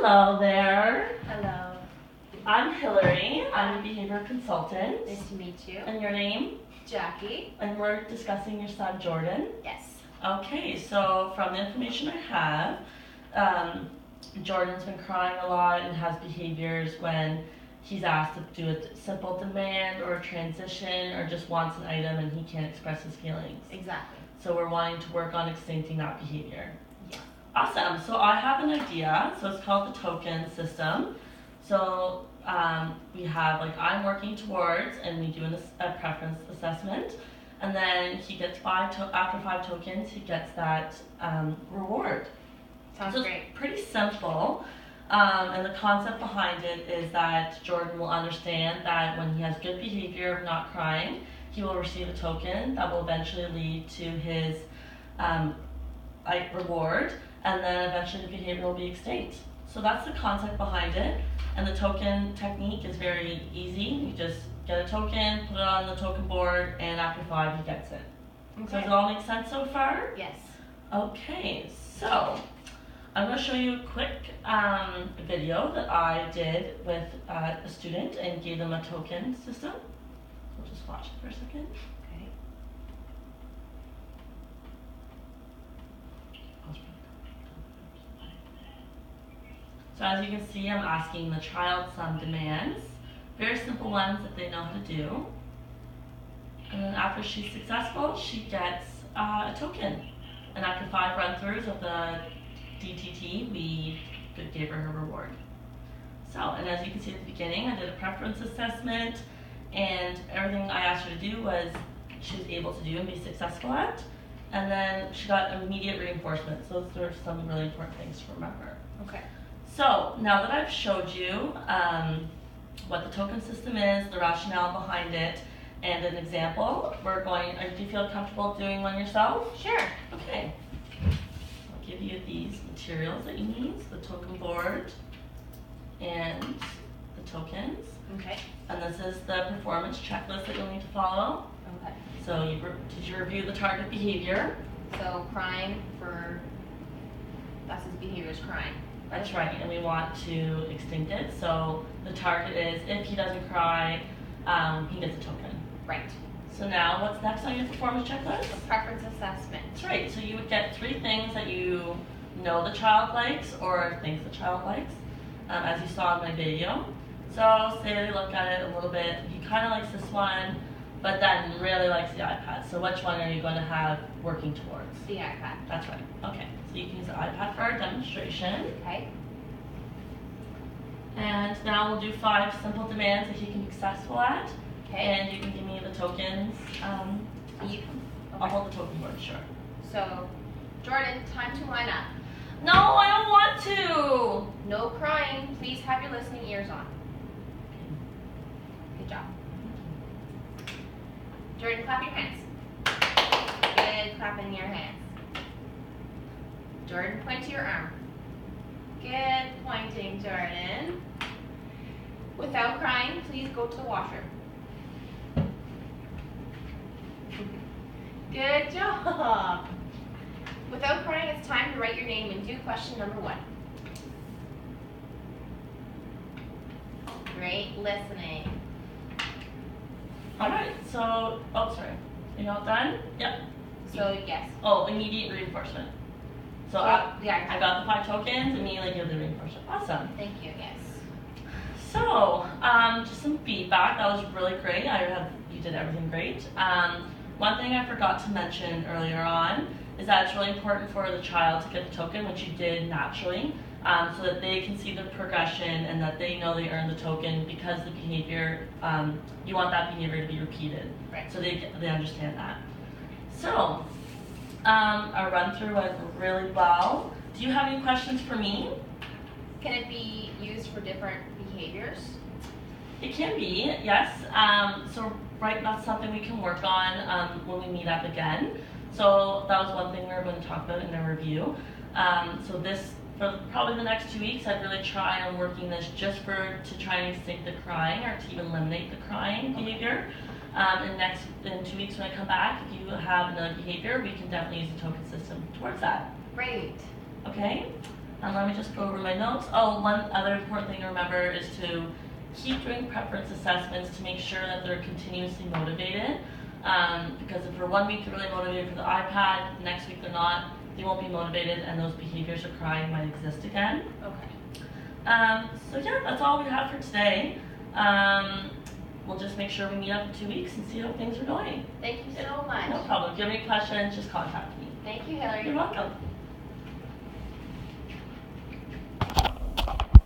Hello there. Hello. I'm Hillary. I'm a behavior consultant. Nice to meet you. And your name? Jackie. And we're discussing your son, Jordan. Yes. Okay, so from the information I have, Jordan's been crying a lot and has behaviors when he's asked to do a simple demand or a transition or just wants an item and he can't express his feelings. Exactly. So we're wanting to work on extincting that behavior. Yeah. Awesome. So I have an idea. So it's called the token system. So we have I'm working towards, and we do a preference assessment, and then he gets after 5 tokens, he gets that reward. Sounds so great. It's pretty simple. And the concept behind it is that Jordan will understand that when he has good behavior of not crying, he will receive a token that will eventually lead to his reward, and then eventually the behavior will be extinct. So that's the concept behind it, and the token technique is very easy. You just get a token, put it on the token board, and after 5 he gets it. Okay. So does it all make sense so far? Yes. Okay, so I'm going to show you a quick video that I did with a student and gave them a token system. We'll just watch it for a second. Okay. So as you can see, I'm asking the child some demands, very simple ones that they know how to do. And then after she's successful, she gets a token. And after 5 run-throughs of the DTT, we gave her her reward. So, and as you can see at the beginning, I did a preference assessment, and everything I asked her to do was she was able to do and be successful at. And then she got immediate reinforcement. So those are some really important things to remember. Okay. So now that I've showed you what the token system is, the rationale behind it, and an example, do you feel comfortable doing one yourself? Sure. Okay. I'll give you these materials that you need, the token board and the tokens. Okay. And this is the performance checklist that you'll need to follow. Okay. So did you review the target behavior? So crying that's his behavior is crying. That's right, and we want to extinct it. So the target is if he doesn't cry, he gets a token. Right. So now what's next on your performance checklist? A preference assessment. That's right, so you would get 3 things that you know the child likes or thinks the child likes, as you saw in my video. So say they look at it a little bit, he kind of likes this one, but then really likes the iPad. So which one are you going to have working towards? The iPad. That's right, okay. So you can use the iPad for our demonstration. Okay. And now we'll do 5 simple demands that he can be successful at. Okay. And you can give me the tokens. I'll hold the token board, sure. So, Jordan, time to line up. No, I don't want to! No crying. Please have your listening ears on. Good job. Jordan, clap your hands. Good clapping your hands. Jordan, point to your arm. Good pointing, Jordan. Without crying, please go to the washroom. Good job. Without crying, it's time to write your name and do question number 1. Great listening. Alright, so, sorry. Are you all done? Yep. So, yes. Oh, immediate reinforcement. So yeah. I got the 5 tokens, immediately give the reinforcement. Awesome. Thank you, yes. So, just some feedback. That was really great. You did everything great. One thing I forgot to mention earlier on is that it's really important for the child to get the token, which you did naturally, so that they can see the progression and that they know they earned the token because the behavior, you want that behavior to be repeated. Right. So they understand that. So, our run-through went really well. Do you have any questions for me? Can it be used for different behaviors? It can be, yes. So that's something we can work on when we meet up again. So that was one thing we were going to talk about in our review. So for probably the next 2 weeks, I'd really try on working this just to try and extinct the crying or to even eliminate the crying behavior. In 2 weeks when I come back, if you have another behavior, we can definitely use the token system towards that. Great. Okay? And let me just go over my notes. Oh, one other important thing to remember is to keep doing preference assessments to make sure that they're continuously motivated. Because if for 1 week they're really motivated for the iPad, next week they're not, they won't be motivated and those behaviors of crying might exist again. Okay. So yeah, that's all we have for today. We'll just make sure we meet up in 2 weeks and see how things are going. Thank you so much. No problem. If you have any questions, just contact me. Thank you, Hillary. You're welcome.